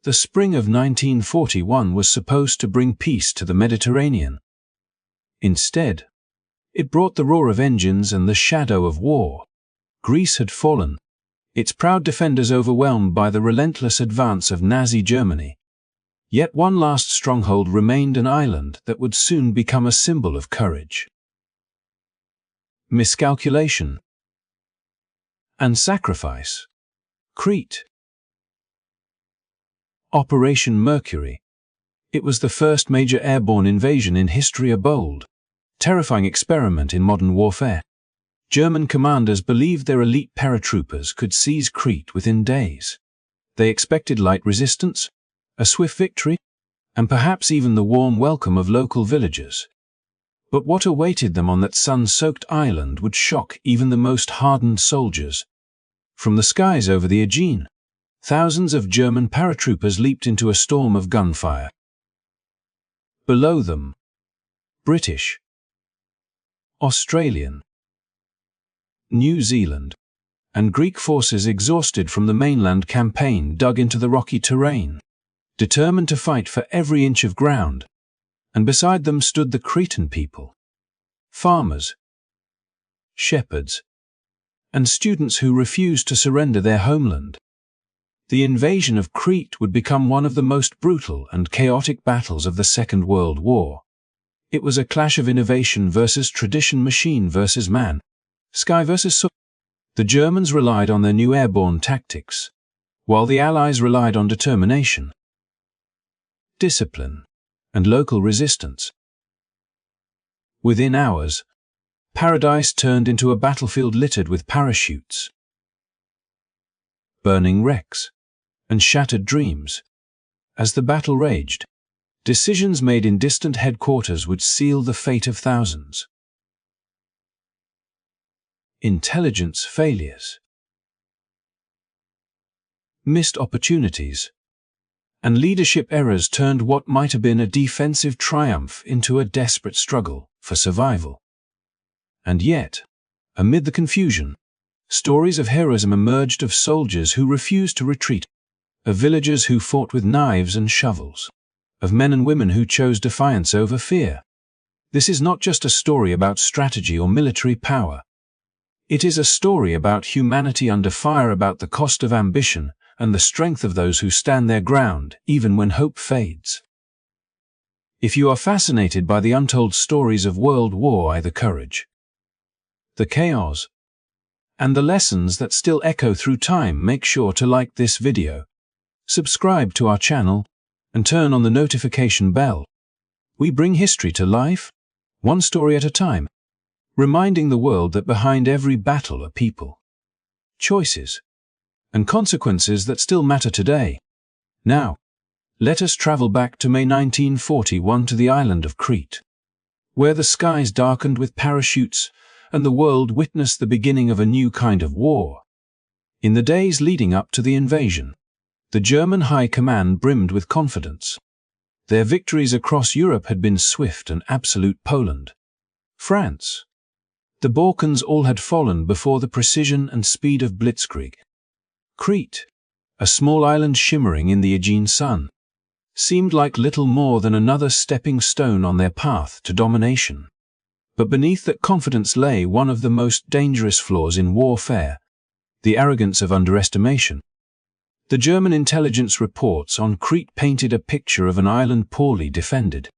The spring of 1941 was supposed to bring peace to the Mediterranean. Instead, it brought the roar of engines and the shadow of war. Greece had fallen, its proud defenders overwhelmed by the relentless advance of Nazi Germany. Yet one last stronghold remained, an island that would soon become a symbol of courage, miscalculation, and sacrifice. Crete. Operation Mercury. It was the first major airborne invasion in history, a bold, terrifying experiment in modern warfare. German commanders believed their elite paratroopers could seize Crete within days. They expected light resistance, a swift victory, and perhaps even the warm welcome of local villagers. But what awaited them on that sun-soaked island would shock even the most hardened soldiers. From the skies over the Aegean, thousands of German paratroopers leaped into a storm of gunfire. Below them, British, Australian, New Zealand, and Greek forces exhausted from the mainland campaign dug into the rocky terrain, determined to fight for every inch of ground. And beside them stood the Cretan people, farmers, shepherds, and students who refused to surrender their homeland. The invasion of Crete would become one of the most brutal and chaotic battles of the Second World War. It was a clash of innovation versus tradition, machine versus man, sky versus soil. The Germans relied on their new airborne tactics, while the Allies relied on determination, discipline, and local resistance. Within hours, Paradise turned into a battlefield littered with parachutes, burning wrecks, and shattered dreams. As the battle raged, decisions made in distant headquarters would seal the fate of thousands. Intelligence failures, missed opportunities, and leadership errors turned what might have been a defensive triumph into a desperate struggle for survival. And yet, amid the confusion, stories of heroism emerged, of soldiers who refused to retreat, of villagers who fought with knives and shovels, of men and women who chose defiance over fear. This is not just a story about strategy or military power. It is a story about humanity under fire, about the cost of ambition and the strength of those who stand their ground, even when hope fades. If you are fascinated by the untold stories of World War I, the courage, the chaos, and the lessons that still echo through time, make sure to like this video, subscribe to our channel, and turn on the notification bell. We bring history to life, one story at a time, reminding the world that behind every battle are people, choices, and consequences that still matter today. Now, let us travel back to May 1941 to the island of Crete, where the skies darkened with parachutes and the world witnessed the beginning of a new kind of war. In the days leading up to the invasion, the German High Command brimmed with confidence. Their victories across Europe had been swift and absolute. Poland, France, the Balkans, all had fallen before the precision and speed of blitzkrieg. Crete, a small island shimmering in the Aegean sun, seemed like little more than another stepping stone on their path to domination. But beneath that confidence lay one of the most dangerous flaws in warfare: the arrogance of underestimation. The German intelligence reports on Crete painted a picture of an island poorly defended,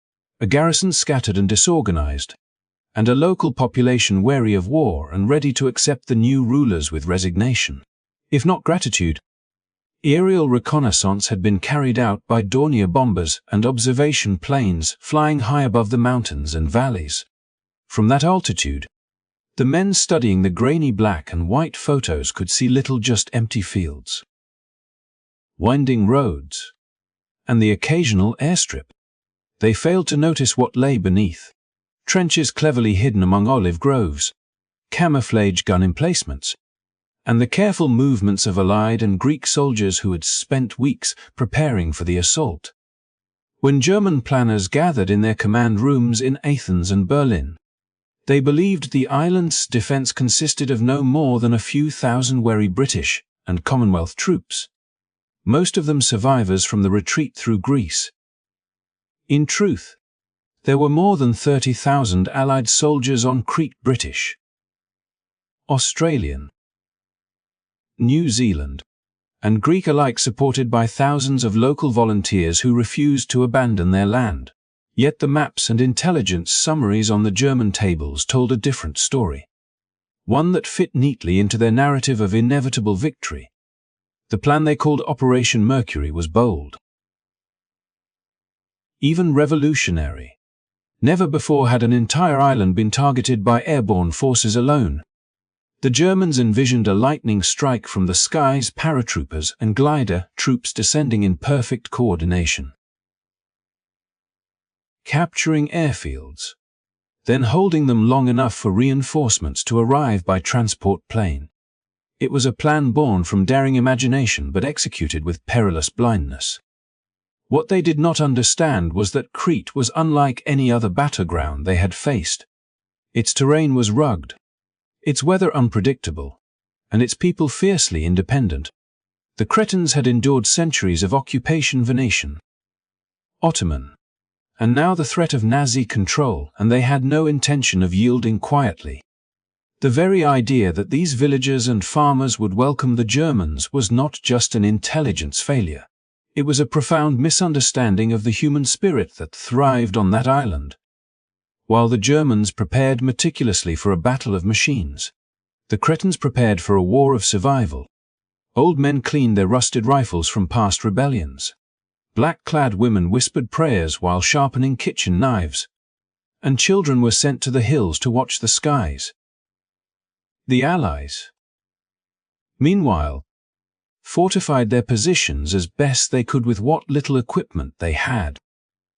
a garrison scattered and disorganized, and a local population wary of war and ready to accept the new rulers with resignation, if not gratitude. Aerial reconnaissance had been carried out by Dornier bombers and observation planes flying high above the mountains and valleys. From that altitude, the men studying the grainy black and white photos could see little, just empty fields, winding roads, and the occasional airstrip. They failed to notice what lay beneath: trenches cleverly hidden among olive groves, camouflage gun emplacements, and the careful movements of Allied and Greek soldiers who had spent weeks preparing for the assault. When German planners gathered in their command rooms in Athens and Berlin, they believed the island's defense consisted of no more than a few thousand wary British and Commonwealth troops. most of them survivors from the retreat through Greece. In truth, there were more than 30,000 Allied soldiers on Crete, British, Australian, New Zealand, and Greek alike, supported by thousands of local volunteers who refused to abandon their land. Yet the maps and intelligence summaries on the German tables told a different story, one that fit neatly into their narrative of inevitable victory. The plan they called Operation Mercury was bold, even revolutionary. Never before had an entire island been targeted by airborne forces alone. The Germans envisioned a lightning strike from the skies, paratroopers and glider troops descending in perfect coordination, capturing airfields, then holding them long enough for reinforcements to arrive by transport plane. It was a plan born from daring imagination but executed with perilous blindness. What they did not understand was that Crete was unlike any other battleground they had faced. Its terrain was rugged, its weather unpredictable, and its people fiercely independent. The Cretans had endured centuries of occupation, Venetian, Ottoman, and now the threat of Nazi control, and they had no intention of yielding quietly. The very idea that these villagers and farmers would welcome the Germans was not just an intelligence failure. It was a profound misunderstanding of the human spirit that thrived on that island. While the Germans prepared meticulously for a battle of machines, the Cretans prepared for a war of survival. Old men cleaned their rusted rifles from past rebellions. Black-clad women whispered prayers while sharpening kitchen knives, and children were sent to the hills to watch the skies. The Allies, meanwhile, fortified their positions as best they could with what little equipment they had.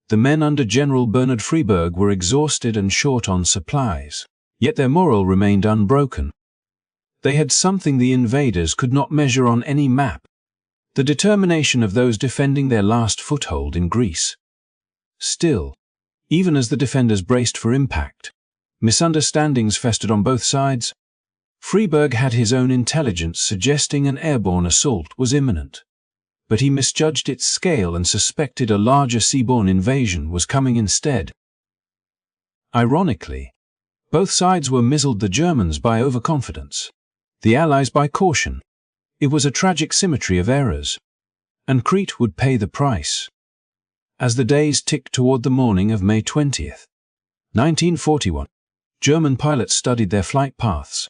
The men under General Bernhard Freyberg were exhausted and short on supplies, yet their morale remained unbroken. They had something the invaders could not measure on any map: the determination of those defending their last foothold in Greece. Still, even as the defenders braced for impact, misunderstandings festered on both sides. Freyberg had his own intelligence suggesting an airborne assault was imminent, but he misjudged its scale and suspected a larger seaborne invasion was coming instead. Ironically, both sides were misled, the Germans by overconfidence, the Allies by caution. It was a tragic symmetry of errors, and Crete would pay the price. As the days ticked toward the morning of May 20th, 1941, German pilots studied their flight paths,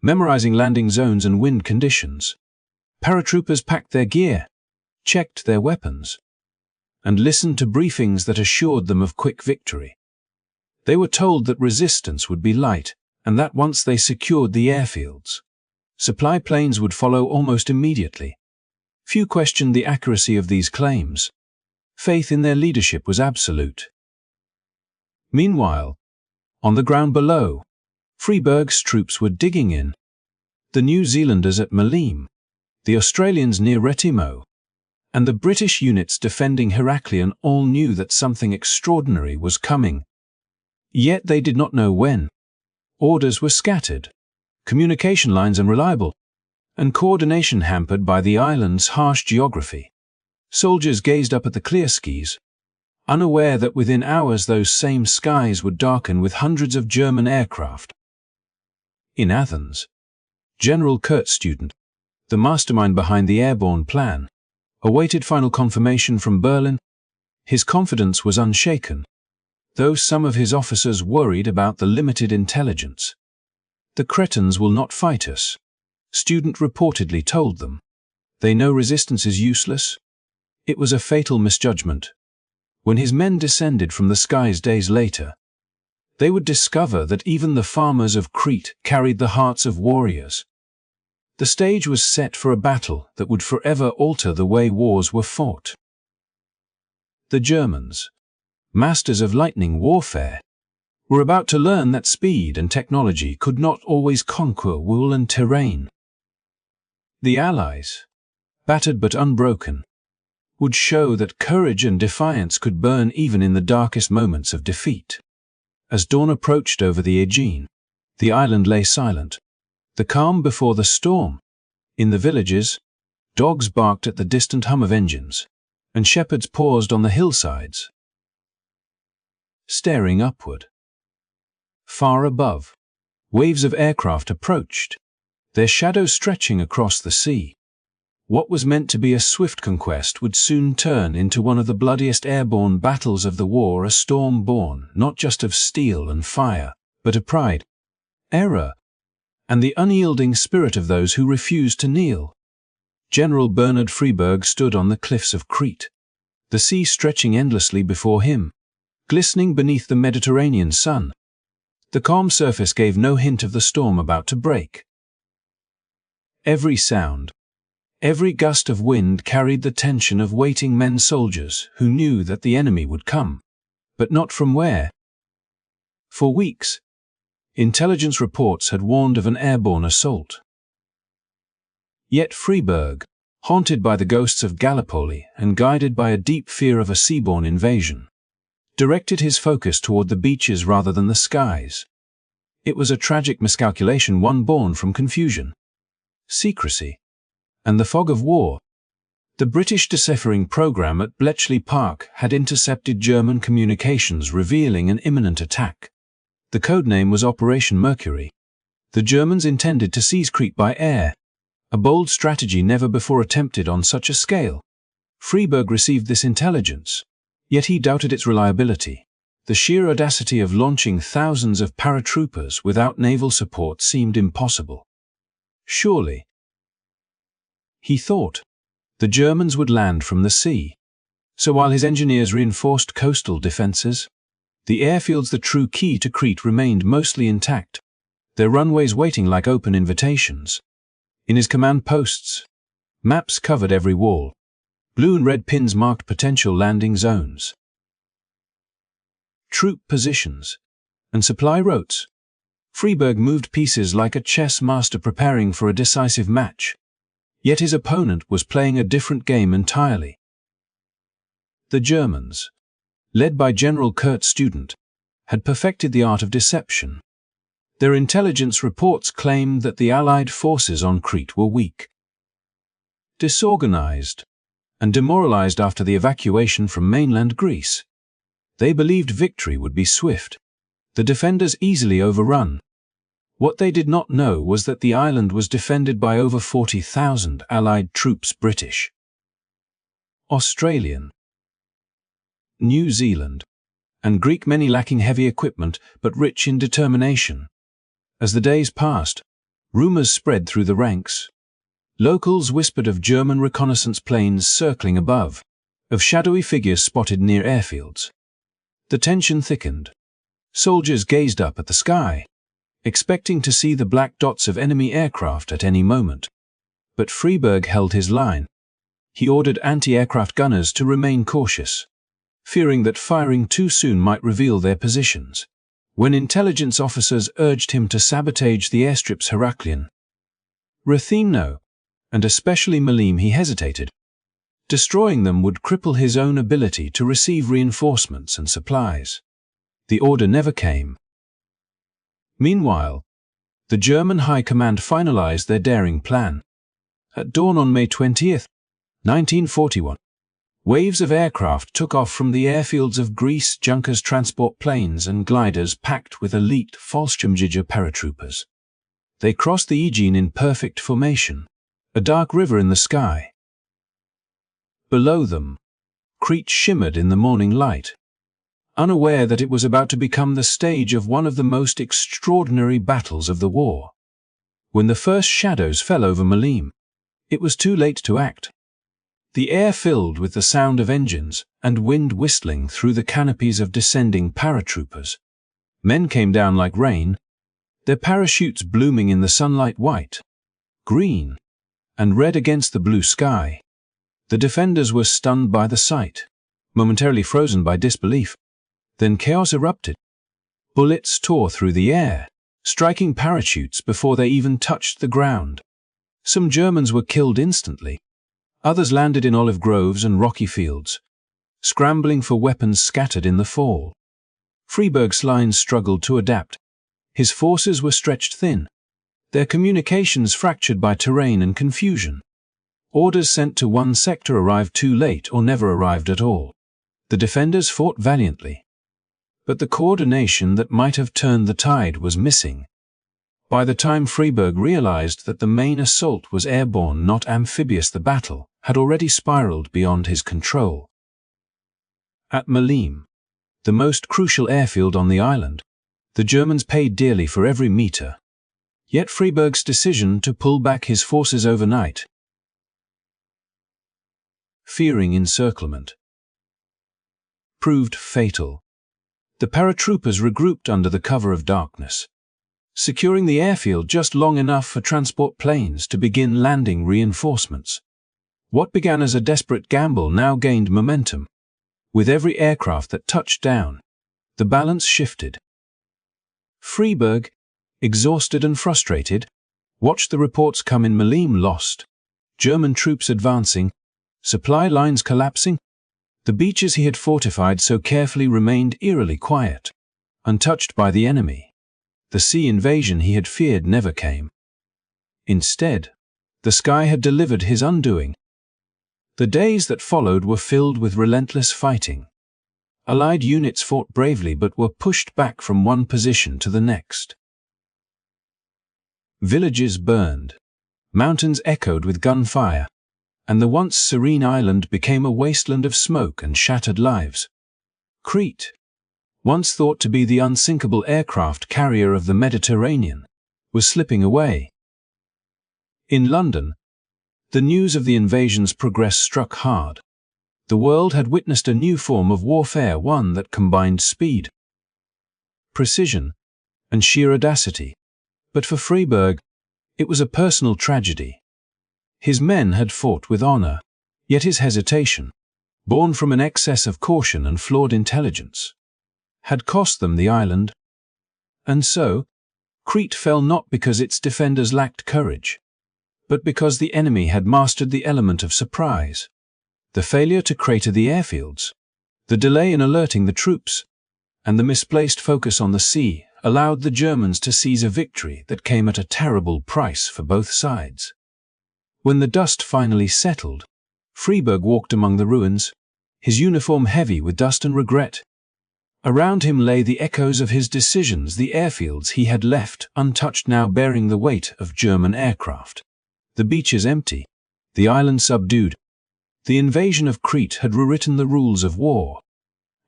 memorizing landing zones and wind conditions. Paratroopers packed their gear, checked their weapons, and listened to briefings that assured them of quick victory. They were told that resistance would be light, and that once they secured the airfields, supply planes would follow almost immediately. Few questioned the accuracy of these claims. Faith in their leadership was absolute. Meanwhile, on the ground below, Freyberg's troops were digging in. The New Zealanders at Maleme, the Australians near Retimo, and the British units defending Heraklion all knew that something extraordinary was coming. Yet they did not know when. Orders were scattered, communication lines unreliable, and coordination hampered by the island's harsh geography. Soldiers gazed up at the clear skies, unaware that within hours those same skies would darken with hundreds of German aircraft. In Athens, General Kurt Student, the mastermind behind the Airborne plan, awaited final confirmation from Berlin. His confidence was unshaken, though some of his officers worried about the limited intelligence. "The Cretans will not fight us," Student reportedly told them. "They know resistance is useless." It was a fatal misjudgment. When his men descended from the skies days later, they would discover that even the farmers of Crete carried the hearts of warriors. The stage was set for a battle that would forever alter the way wars were fought. The Germans, masters of lightning warfare, were about to learn that speed and technology could not always conquer wool and terrain. The Allies, battered but unbroken, would show that courage and defiance could burn even in the darkest moments of defeat. As dawn approached over the Aegean, the island lay silent, the calm before the storm. In the villages, Dogs barked at the distant hum of engines, and shepherds paused on the hillsides, staring upward. Far above, waves of aircraft approached, their shadows stretching across the sea. What was meant to be a swift conquest would soon turn into one of the bloodiest airborne battles of the war, a storm born not just of steel and fire, but of pride, error, and the unyielding spirit of those who refused to kneel. General Bernhard Freyberg stood on the cliffs of Crete, the sea stretching endlessly before him, glistening beneath the Mediterranean sun. The calm surface gave no hint of the storm about to break. Every sound, every gust of wind carried the tension of waiting men, soldiers who knew that the enemy would come, but not from where. For weeks, intelligence reports had warned of an airborne assault. Yet Freyberg, haunted by the ghosts of Gallipoli and guided by a deep fear of a seaborne invasion, directed his focus toward the beaches rather than the skies. It was a tragic miscalculation, one born from confusion, secrecy, and the fog of war. The British deciphering program at Bletchley Park had intercepted German communications revealing an imminent attack. The codename was Operation Mercury. The Germans intended to seize Crete by air, a bold strategy never before attempted on such a scale. Freyberg received this intelligence, yet he doubted its reliability. The sheer audacity of launching thousands of paratroopers without naval support seemed impossible. Surely, he thought, the Germans would land from the sea. So while his engineers reinforced coastal defenses, the airfields, the true key to Crete, remained mostly intact, their runways waiting like open invitations. In his command posts, maps covered every wall. Blue and red pins marked potential landing zones, troop positions, and supply routes. Freyberg moved pieces like a chess master preparing for a decisive match. Yet his opponent was playing a different game entirely. The Germans, led by General Kurt Student, had perfected the art of deception. Their intelligence reports claimed that the Allied forces on Crete were weak, disorganized, and demoralized after the evacuation from mainland Greece. They believed victory would be swift, the defenders easily overrun. What they did not know was that the island was defended by over 40,000 Allied troops, British, Australian, New Zealand, and Greek, many lacking heavy equipment but rich in determination. As the days passed, rumors spread through the ranks. Locals whispered of German reconnaissance planes circling above, of shadowy figures spotted near airfields. The tension thickened. Soldiers gazed up at the sky, expecting to see the black dots of enemy aircraft at any moment. But Freyberg held his line. He ordered anti-aircraft gunners to remain cautious, fearing that firing too soon might reveal their positions. When intelligence officers urged him to sabotage the airstrips Heraklion, Rethymno, and especially Maleme, he hesitated. Destroying them would cripple his own ability to receive reinforcements and supplies. The order never came. Meanwhile, the German High Command finalized their daring plan. At dawn on May 20, 1941, waves of aircraft took off from the airfields of Greece, Junkers, transport planes and gliders packed with elite Fallschirmjäger paratroopers. They crossed the Aegean in perfect formation, a dark river in the sky. Below them, Crete shimmered in the morning light, unaware that it was about to become the stage of one of the most extraordinary battles of the war. When the first shadows fell over Maleme, it was too late to act. The air filled with the sound of engines and wind whistling through the canopies of descending paratroopers. Men came down like rain, their parachutes blooming in the sunlight, white, green, and red against the blue sky. The defenders were stunned by the sight, momentarily frozen by disbelief. Then chaos erupted. Bullets tore through the air, striking parachutes before they even touched the ground. Some Germans were killed instantly. Others landed in olive groves and rocky fields, scrambling for weapons scattered in the fall. Freyberg's lines struggled to adapt. His forces were stretched thin, their communications fractured by terrain and confusion. Orders sent to one sector arrived too late or never arrived at all. The defenders fought valiantly, but the coordination that might have turned the tide was missing. By the time Freiburg realized that the main assault was airborne, not amphibious, the battle had already spiraled beyond his control. At Maleme, the most crucial airfield on the island, the Germans paid dearly for every meter. Yet Freiburg's decision to pull back his forces overnight, fearing encirclement, proved fatal. The paratroopers regrouped under the cover of darkness, securing the airfield just long enough for transport planes to begin landing reinforcements. What began as a desperate gamble now gained momentum. With every aircraft that touched down, the balance shifted. Freiburg, exhausted and frustrated, watched the reports come in: Maleme lost, German troops advancing, supply lines collapsing. The beaches he had fortified so carefully remained eerily quiet, untouched by the enemy. The sea invasion he had feared never came. Instead, the sky had delivered his undoing. The days that followed were filled with relentless fighting. Allied units fought bravely but were pushed back from one position to the next. Villages burned, mountains echoed with gunfire, and the once serene island became a wasteland of smoke and shattered lives. Crete, once thought to be the unsinkable aircraft carrier of the Mediterranean, was slipping away. In London, the news of the invasion's progress struck hard. The world had witnessed a new form of warfare, one that combined speed, precision, and sheer audacity. But for Freiburg, it was a personal tragedy. His men had fought with honor, yet his hesitation, born from an excess of caution and flawed intelligence, had cost them the island. And so, Crete fell not because its defenders lacked courage, but because the enemy had mastered the element of surprise. The failure to crater the airfields, the delay in alerting the troops, and the misplaced focus on the sea allowed the Germans to seize a victory that came at a terrible price for both sides. When the dust finally settled, Freiburg walked among the ruins, his uniform heavy with dust and regret. Around him lay the echoes of his decisions, the airfields he had left untouched now bearing the weight of German aircraft. The beaches empty, the island subdued. The invasion of Crete had rewritten the rules of war,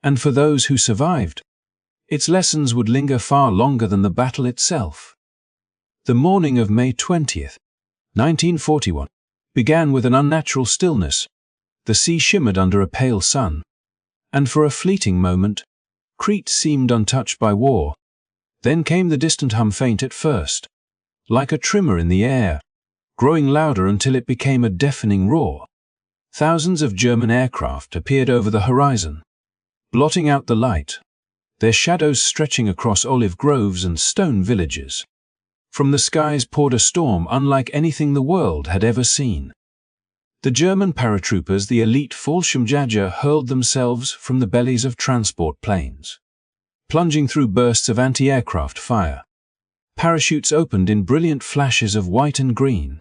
and for those who survived, its lessons would linger far longer than the battle itself. The morning of May 20th, 1941, began with an unnatural stillness. The sea shimmered under a pale sun, and for a fleeting moment, Crete seemed untouched by war. Then came the distant hum, faint at first, like a tremor in the air, growing louder until it became a deafening roar. Thousands of German aircraft appeared over the horizon, blotting out the light, their shadows stretching across olive groves and stone villages. From the skies poured a storm unlike anything the world had ever seen. The German paratroopers, the elite Fallschirmjäger, hurled themselves from the bellies of transport planes, plunging through bursts of anti-aircraft fire. Parachutes opened in brilliant flashes of white and green,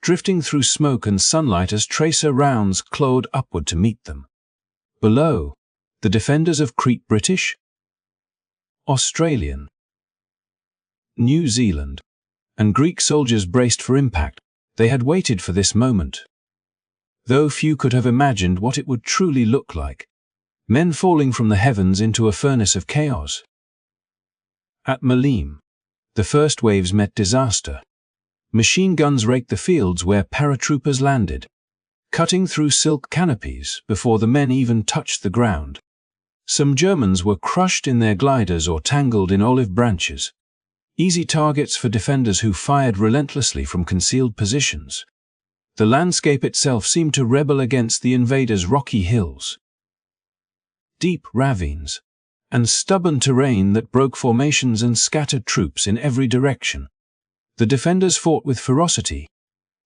drifting through smoke and sunlight as tracer rounds clawed upward to meet them. Below, the defenders of Crete, British, Australian, New Zealand, and Greek soldiers braced for impact. They had waited for this moment, though few could have imagined what it would truly look like. Men falling from the heavens into a furnace of chaos. At Maleme, the first waves met disaster. Machine guns raked the fields where paratroopers landed, cutting through silk canopies before the men even touched the ground. Some Germans were crushed in their gliders or tangled in olive branches, easy targets for defenders who fired relentlessly from concealed positions. The landscape itself seemed to rebel against the invaders' rocky hills, deep ravines, and stubborn terrain that broke formations and scattered troops in every direction. The defenders fought with ferocity,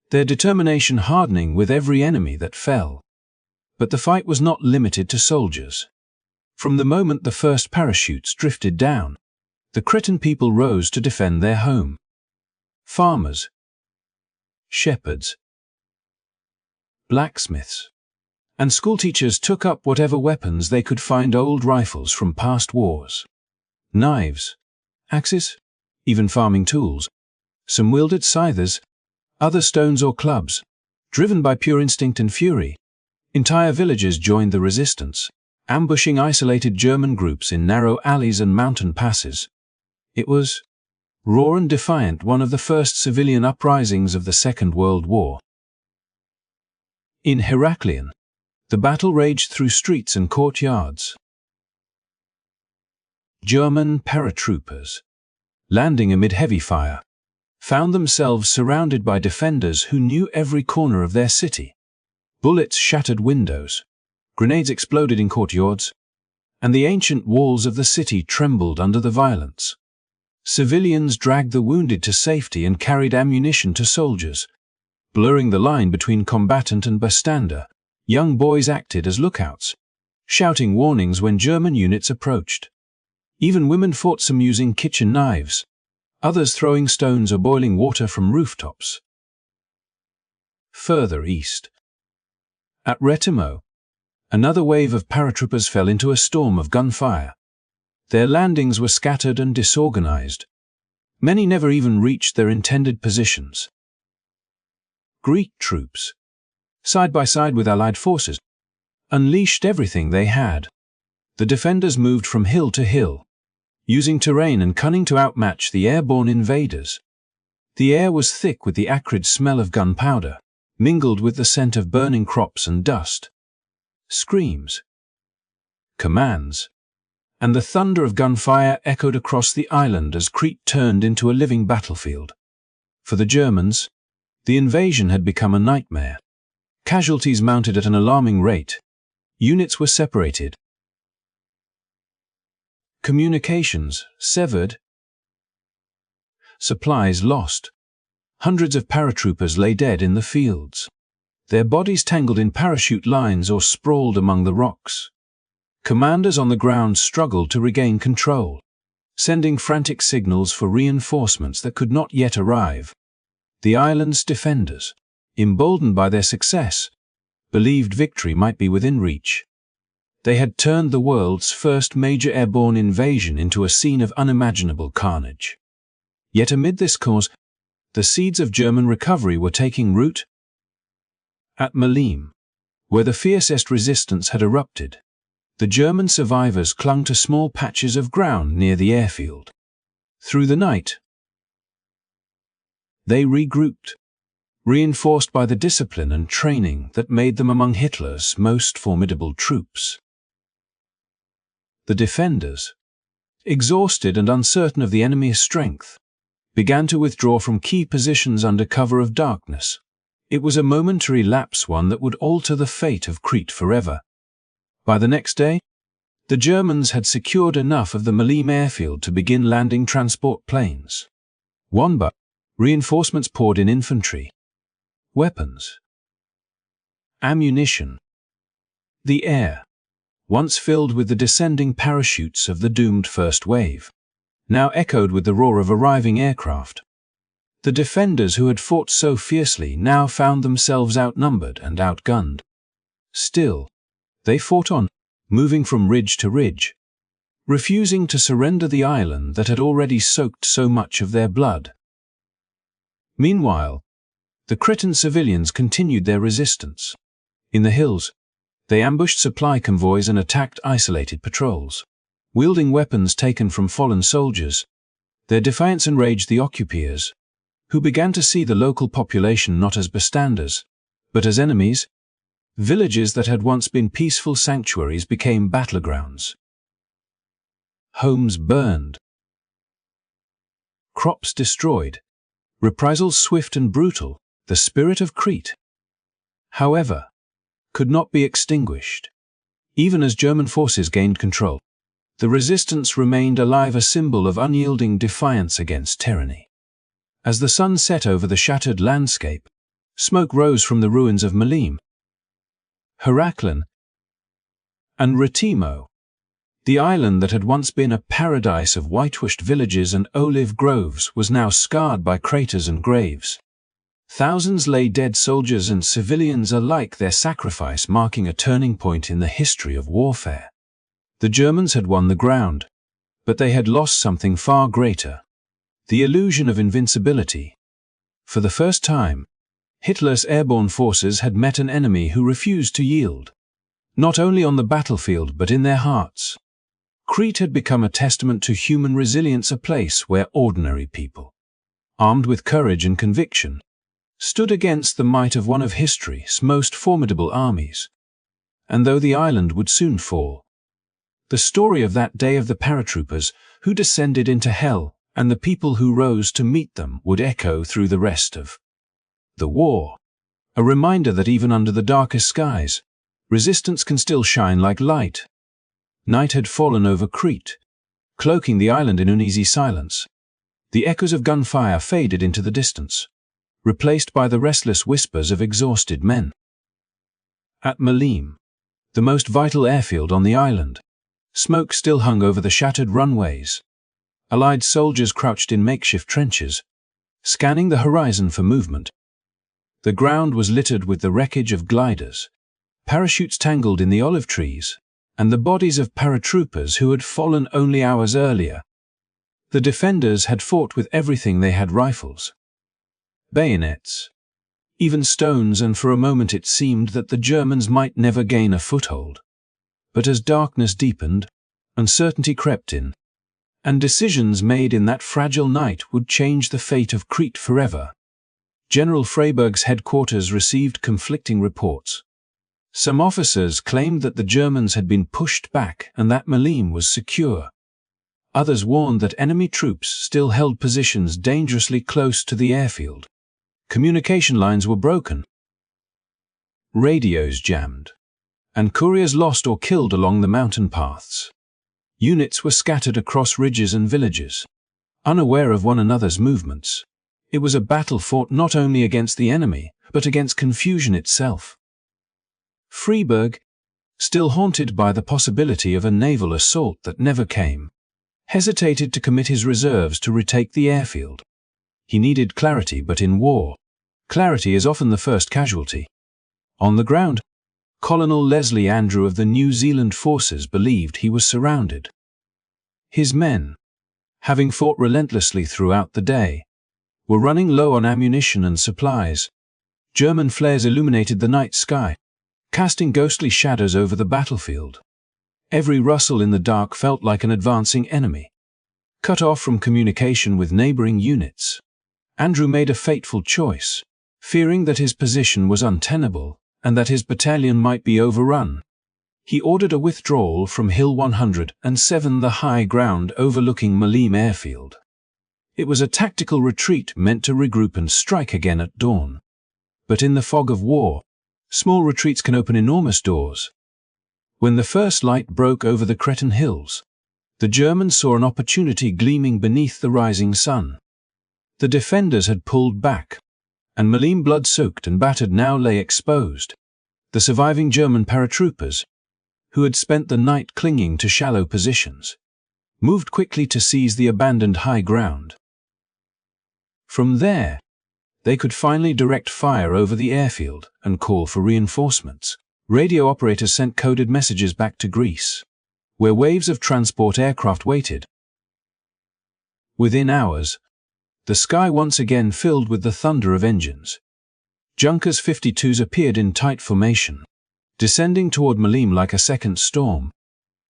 their determination hardening with every enemy that fell. But the fight was not limited to soldiers. From the moment the first parachutes drifted down, the Cretan people rose to defend their home. Farmers, shepherds, blacksmiths, and schoolteachers took up whatever weapons they could find: old rifles from past wars, knives, axes, even farming tools. Some wielded scythes, other stones or clubs. Driven by pure instinct and fury, entire villages joined the resistance, ambushing isolated German groups in narrow alleys and mountain passes. It was raw and defiant, one of the first civilian uprisings of the Second World War. In Heraklion, the battle raged through streets and courtyards. German paratroopers, landing amid heavy fire, found themselves surrounded by defenders who knew every corner of their city. Bullets shattered windows, grenades exploded in courtyards, and the ancient walls of the city trembled under the violence. Civilians dragged the wounded to safety and carried ammunition to soldiers. Blurring the line between combatant and bystander, young boys acted as lookouts, shouting warnings when German units approached. Even women fought, some using kitchen knives, others throwing stones or boiling water from rooftops. Further east, at Retimo, another wave of paratroopers fell into a storm of gunfire. Their landings were scattered and disorganized. Many never even reached their intended positions. Greek troops, side by side with Allied forces, unleashed everything they had. The defenders moved from hill to hill, using terrain and cunning to outmatch the airborne invaders. The air was thick with the acrid smell of gunpowder, mingled with the scent of burning crops and dust. Screams, commands, and the thunder of gunfire echoed across the island as Crete turned into a living battlefield. For the Germans, the invasion had become a nightmare. Casualties mounted at an alarming rate. Units were separated, communications severed, supplies lost. Hundreds of paratroopers lay dead in the fields, their bodies tangled in parachute lines or sprawled among the rocks. Commanders on the ground struggled to regain control, sending frantic signals for reinforcements that could not yet arrive. The island's defenders, emboldened by their success, believed victory might be within reach. They had turned the world's first major airborne invasion into a scene of unimaginable carnage. Yet amid this cause, the seeds of German recovery were taking root. At Maleme, where the fiercest resistance had erupted, the German survivors clung to small patches of ground near the airfield. Through the night, they regrouped, reinforced by the discipline and training that made them among Hitler's most formidable troops. The defenders, exhausted and uncertain of the enemy's strength, began to withdraw from key positions under cover of darkness. It was a momentary lapse, one that would alter the fate of Crete forever. By the next day, the Germans had secured enough of the Maleme airfield to begin landing transport planes. One by reinforcements poured in: infantry, weapons, ammunition. The air, once filled with the descending parachutes of the doomed first wave, now echoed with the roar of arriving aircraft. The defenders who had fought so fiercely now found themselves outnumbered and outgunned. Still, they fought on, moving from ridge to ridge, refusing to surrender the island that had already soaked so much of their blood. Meanwhile, the Cretan civilians continued their resistance. In the hills, they ambushed supply convoys and attacked isolated patrols. Wielding weapons taken from fallen soldiers, their defiance enraged the occupiers, who began to see the local population not as bystanders, but as enemies. Villages that had once been peaceful sanctuaries became battlegrounds. Homes burned, crops destroyed, reprisals swift and brutal. The spirit of Crete, however, could not be extinguished. Even as German forces gained control, the resistance remained alive, a symbol of unyielding defiance against tyranny. As the sun set over the shattered landscape, smoke rose from the ruins of Maleme, Heraklion, and Retimo. The island that had once been a paradise of whitewashed villages and olive groves was now scarred by craters and graves. Thousands lay dead, soldiers and civilians alike, their sacrifice marking a turning point in the history of warfare. The Germans had won the ground, but they had lost something far greater: the illusion of invincibility. For the first time, Hitler's airborne forces had met an enemy who refused to yield, not only on the battlefield but in their hearts. Crete had become a testament to human resilience, a place where ordinary people, armed with courage and conviction, stood against the might of one of history's most formidable armies. And though the island would soon fall, the story of that day, of the paratroopers who descended into hell and the people who rose to meet them, would echo through the rest of the war. A reminder that even under the darkest skies, resistance can still shine like light. Night had fallen over Crete, cloaking the island in uneasy silence. The echoes of gunfire faded into the distance, replaced by the restless whispers of exhausted men. At Maleme, the most vital airfield on the island, smoke still hung over the shattered runways. Allied soldiers crouched in makeshift trenches, scanning the horizon for movement. The ground was littered with the wreckage of gliders, parachutes tangled in the olive trees, and the bodies of paratroopers who had fallen only hours earlier. The defenders had fought with everything they had: rifles, bayonets, even stones, and for a moment it seemed that the Germans might never gain a foothold. But as darkness deepened, uncertainty crept in, and decisions made in that fragile night would change the fate of Crete forever. General Freiberg's headquarters received conflicting reports. Some officers claimed that the Germans had been pushed back and that Maleme was secure. Others warned that enemy troops still held positions dangerously close to the airfield. Communication lines were broken, radios jammed, and couriers lost or killed along the mountain paths. Units were scattered across ridges and villages, unaware of one another's movements. It was a battle fought not only against the enemy, but against confusion itself. Freiberg, still haunted by the possibility of a naval assault that never came, hesitated to commit his reserves to retake the airfield. He needed clarity, but in war, clarity is often the first casualty. On the ground, Colonel Leslie Andrew of the New Zealand forces believed he was surrounded. His men, having fought relentlessly throughout the day, were running low on ammunition and supplies. German flares illuminated the night sky, casting ghostly shadows over the battlefield. Every rustle in the dark felt like an advancing enemy. Cut off from communication with neighboring units, Andrew made a fateful choice, fearing that his position was untenable and that his battalion might be overrun. He ordered a withdrawal from Hill 107, the high ground overlooking Maleme Airfield. It was a tactical retreat meant to regroup and strike again at dawn. But in the fog of war, small retreats can open enormous doors. When the first light broke over the Cretan hills, the Germans saw an opportunity gleaming beneath the rising sun. The defenders had pulled back, and Maleme, blood-soaked and battered, now lay exposed. The surviving German paratroopers, who had spent the night clinging to shallow positions, moved quickly to seize the abandoned high ground. From there, they could finally direct fire over the airfield and call for reinforcements. Radio operators sent coded messages back to Greece, where waves of transport aircraft waited. Within hours, the sky once again filled with the thunder of engines. Junkers 52s appeared in tight formation, descending toward Maleme like a second storm.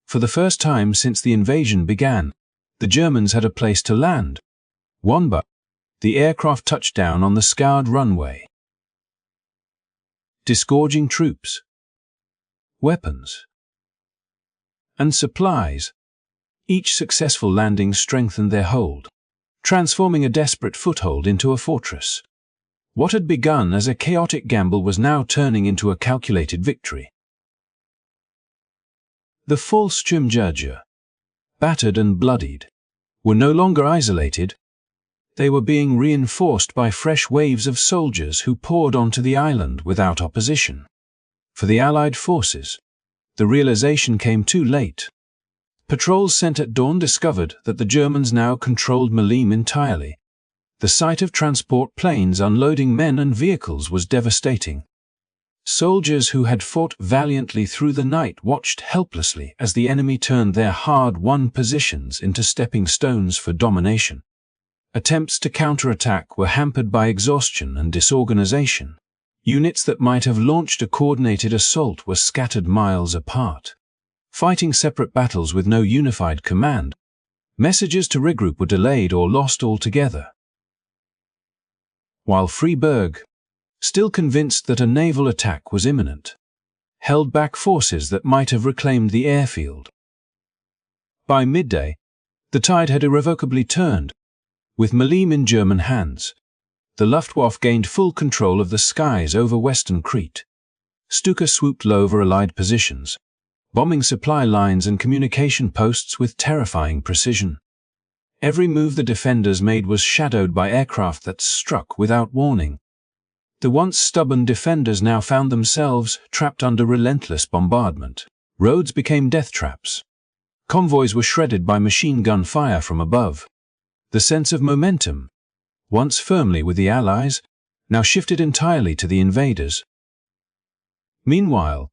For the first time since the invasion began, the Germans had a place to land. Wanba. The aircraft touched down on the scoured runway, disgorging troops, weapons, and supplies. Each successful landing strengthened their hold, transforming a desperate foothold into a fortress. What had begun as a chaotic gamble was now turning into a calculated victory. The Fallschirmjäger, battered and bloodied, were no longer isolated. They were being reinforced by fresh waves of soldiers who poured onto the island without opposition. For the Allied forces, the realization came too late. Patrols sent at dawn discovered that the Germans now controlled Maleme entirely. The sight of transport planes unloading men and vehicles was devastating. Soldiers who had fought valiantly through the night watched helplessly as the enemy turned their hard-won positions into stepping stones for domination. Attempts to counterattack were hampered by exhaustion and disorganization. Units that might have launched a coordinated assault were scattered miles apart, fighting separate battles with no unified command. Messages to regroup were delayed or lost altogether. While Freiburg, still convinced that a naval attack was imminent, held back forces that might have reclaimed the airfield. By midday, the tide had irrevocably turned. With Maleme in German hands, the Luftwaffe gained full control of the skies over western Crete. Stuka swooped low over Allied positions, bombing supply lines and communication posts with terrifying precision. Every move the defenders made was shadowed by aircraft that struck without warning. The once stubborn defenders now found themselves trapped under relentless bombardment. Roads became death traps. Convoys were shredded by machine gun fire from above. The sense of momentum, once firmly with the Allies, now shifted entirely to the invaders. Meanwhile,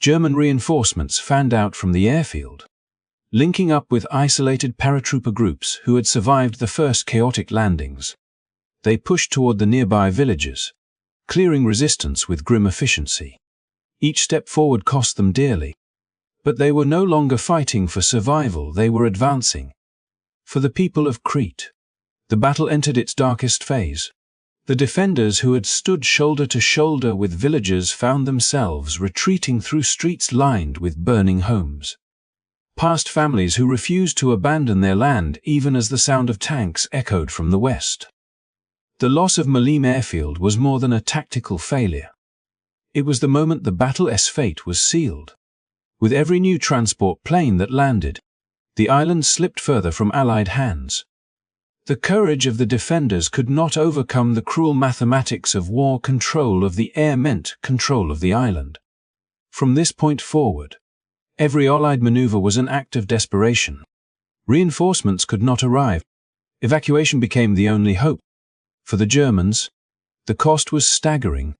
German reinforcements fanned out from the airfield, linking up with isolated paratrooper groups who had survived the first chaotic landings. They pushed toward the nearby villages, clearing resistance with grim efficiency. Each step forward cost them dearly. But they were no longer fighting for survival, they were advancing. For the people of Crete, the battle entered its darkest phase. The defenders who had stood shoulder to shoulder with villagers found themselves retreating through streets lined with burning homes. Past families who refused to abandon their land even as the sound of tanks echoed from the west. The loss of Maleme Airfield was more than a tactical failure. It was the moment the battle's fate was sealed. With every new transport plane that landed, the island slipped further from Allied hands. The courage of the defenders could not overcome the cruel mathematics of war. Control of the air meant control of the island. From this point forward, every Allied maneuver was an act of desperation. Reinforcements could not arrive. Evacuation became the only hope. For the Germans, the cost was staggering.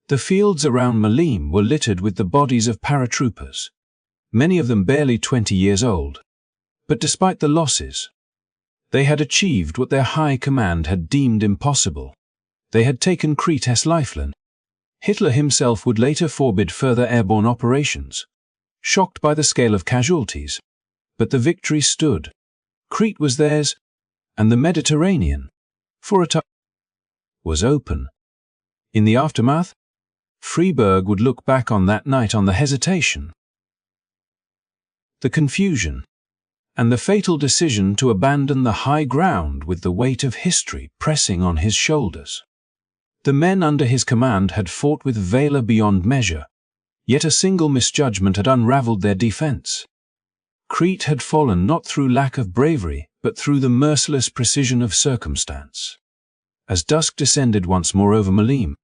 The fields around Maleme were littered with the bodies of paratroopers, many of them barely 20 years old. But despite the losses, they had achieved what their high command had deemed impossible. They had taken Crete's lifeline. Hitler himself would later forbid further airborne operations, shocked by the scale of casualties. But the victory stood. Crete was theirs, and the Mediterranean, for a time, was open. In the aftermath, Freiburg would look back on that night on the hesitation, the confusion, and the fatal decision to abandon the high ground with the weight of history pressing on his shoulders. The men under his command had fought with valor beyond measure, yet a single misjudgment had unraveled their defense. Crete had fallen not through lack of bravery, but through the merciless precision of circumstance. As dusk descended once more over Maleme,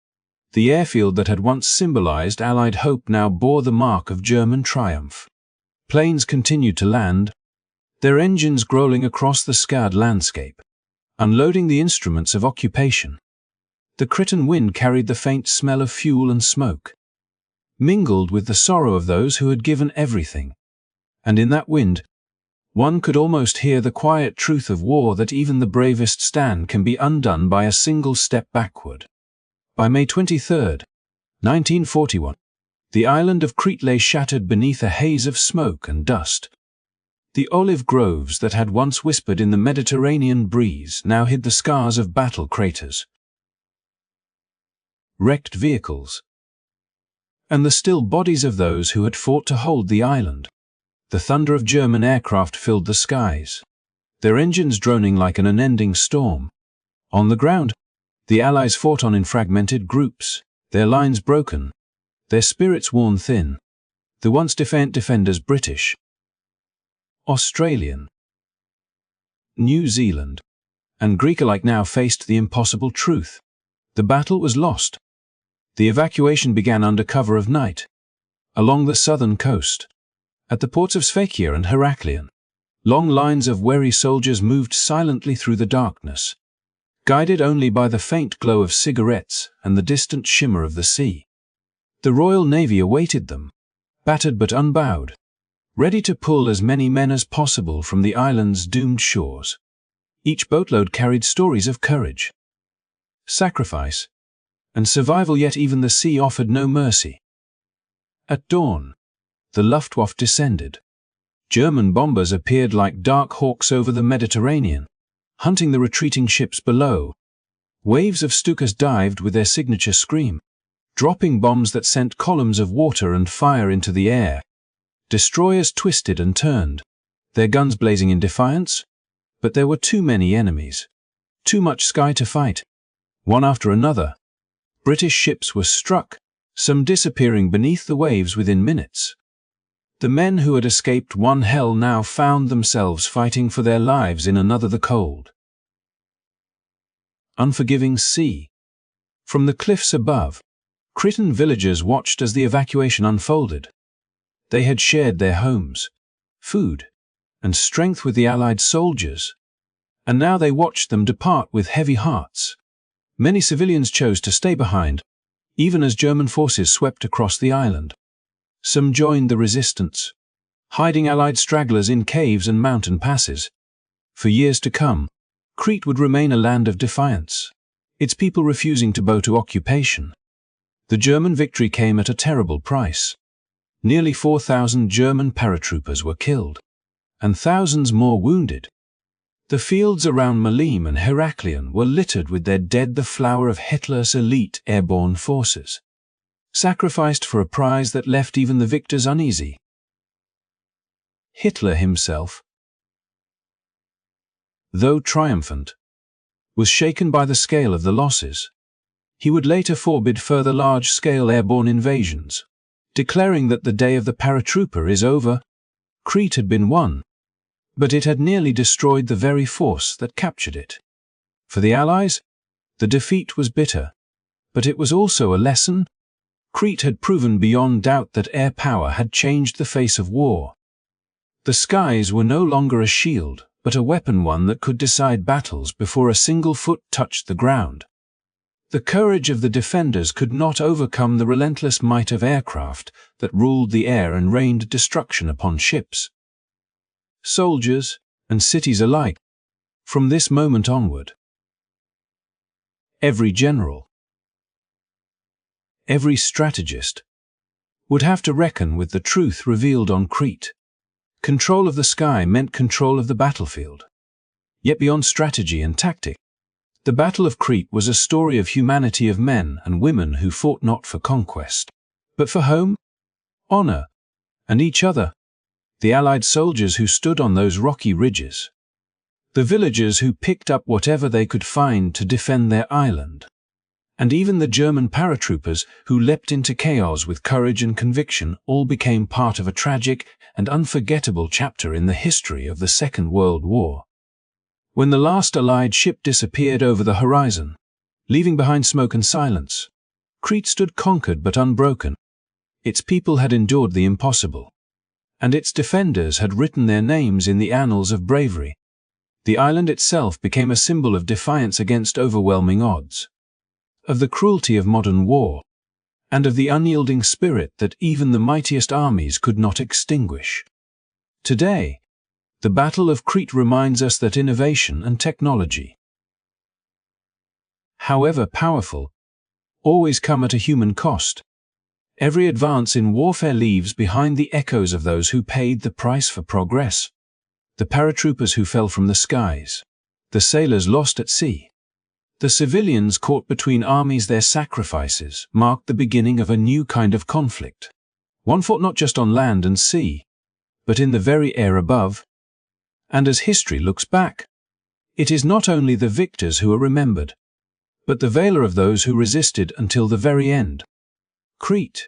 the airfield that had once symbolized Allied hope now bore the mark of German triumph. Planes continued to land, their engines growling across the scarred landscape, unloading the instruments of occupation. The Cretan wind carried the faint smell of fuel and smoke, mingled with the sorrow of those who had given everything. And in that wind, one could almost hear the quiet truth of war, that even the bravest stand can be undone by a single step backward. By May 23, 1941, the island of Crete lay shattered beneath a haze of smoke and dust. The olive groves that had once whispered in the Mediterranean breeze now hid the scars of battle craters, wrecked vehicles, and the still bodies of those who had fought to hold the island. The thunder of German aircraft filled the skies, their engines droning like an unending storm. On the ground, the Allies fought on in fragmented groups, their lines broken, their spirits worn thin. The once defiant defenders, British, Australian, New Zealand, and Greek alike, now faced the impossible truth. The battle was lost. The evacuation began under cover of night, along the southern coast. At the ports of Sfakia and Heraklion, long lines of wary soldiers moved silently through the darkness, guided only by the faint glow of cigarettes and the distant shimmer of the sea. The Royal Navy awaited them, battered but unbowed, ready to pull as many men as possible from the island's doomed shores. Each boatload carried stories of courage, sacrifice, and survival, yet even the sea offered no mercy. At dawn, the Luftwaffe descended. German bombers appeared like dark hawks over the Mediterranean, hunting the retreating ships below. Waves of Stukas dived with their signature scream, dropping bombs that sent columns of water and fire into the air. Destroyers twisted and turned, their guns blazing in defiance, but there were too many enemies, too much sky to fight. One after another, British ships were struck, some disappearing beneath the waves within minutes. The men who had escaped one hell now found themselves fighting for their lives in another, the cold, unforgiving sea. From the cliffs above, Cretan villagers watched as the evacuation unfolded. They had shared their homes, food, and strength with the Allied soldiers, and now they watched them depart with heavy hearts. Many civilians chose to stay behind, even as German forces swept across the island. Some joined the resistance, hiding Allied stragglers in caves and mountain passes. For years to come, Crete would remain a land of defiance, its people refusing to bow to occupation. The German victory came at a terrible price. Nearly 4,000 German paratroopers were killed, and thousands more wounded. The fields around Maleme and Heraklion were littered with their dead, the flower of Hitler's elite airborne forces, sacrificed for a prize that left even the victors uneasy. Hitler himself, though triumphant, was shaken by the scale of the losses. He would later forbid further large-scale airborne invasions, declaring that the day of the paratrooper is over. Crete had been won, but it had nearly destroyed the very force that captured it. For the Allies, the defeat was bitter, but it was also a lesson. Crete had proven beyond doubt that air power had changed the face of war. The skies were no longer a shield, but a weapon, one that could decide battles before a single foot touched the ground. The courage of the defenders could not overcome the relentless might of aircraft that ruled the air and rained destruction upon ships, soldiers, and cities alike. From this moment onward, every general, every strategist, would have to reckon with the truth revealed on Crete. Control of the sky meant control of the battlefield. Yet beyond strategy and tactic, the Battle of Crete was a story of humanity, of men and women who fought not for conquest, but for home, honor, and each other. The Allied soldiers who stood on those rocky ridges, the villagers who picked up whatever they could find to defend their island, and even the German paratroopers who leapt into chaos with courage and conviction, all became part of a tragic and unforgettable chapter in the history of the Second World War. When the last Allied ship disappeared over the horizon, leaving behind smoke and silence, Crete stood conquered but unbroken. Its people had endured the impossible, and its defenders had written their names in the annals of bravery. The island itself became a symbol of defiance against overwhelming odds, of the cruelty of modern war, and of the unyielding spirit that even the mightiest armies could not extinguish. Today, the Battle of Crete reminds us that innovation and technology, however powerful, always come at a human cost. Every advance in warfare leaves behind the echoes of those who paid the price for progress. The paratroopers who fell from the skies, the sailors lost at sea, the civilians caught between armies. Their sacrifices marked the beginning of a new kind of conflict, one fought not just on land and sea, but in the very air above. And as history looks back, it is not only the victors who are remembered, but the valor of those who resisted until the very end. Crete,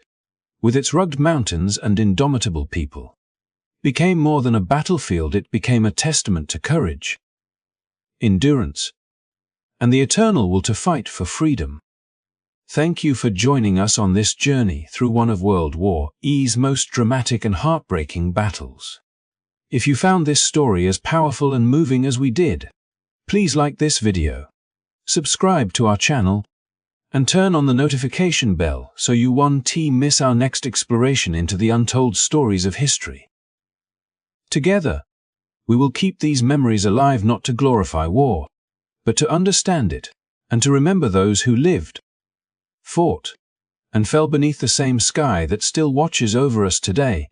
with its rugged mountains and indomitable people, became more than a battlefield. It became a testament to courage, endurance, and the eternal will to fight for freedom. Thank you for joining us on this journey through one of World War II's most dramatic and heartbreaking battles. If you found this story as powerful and moving as we did, please like this video, subscribe to our channel, and turn on the notification bell so you won't miss our next exploration into the untold stories of history. Together, we will keep these memories alive, not to glorify war, but to understand it, and to remember those who lived, fought, and fell beneath the same sky that still watches over us today.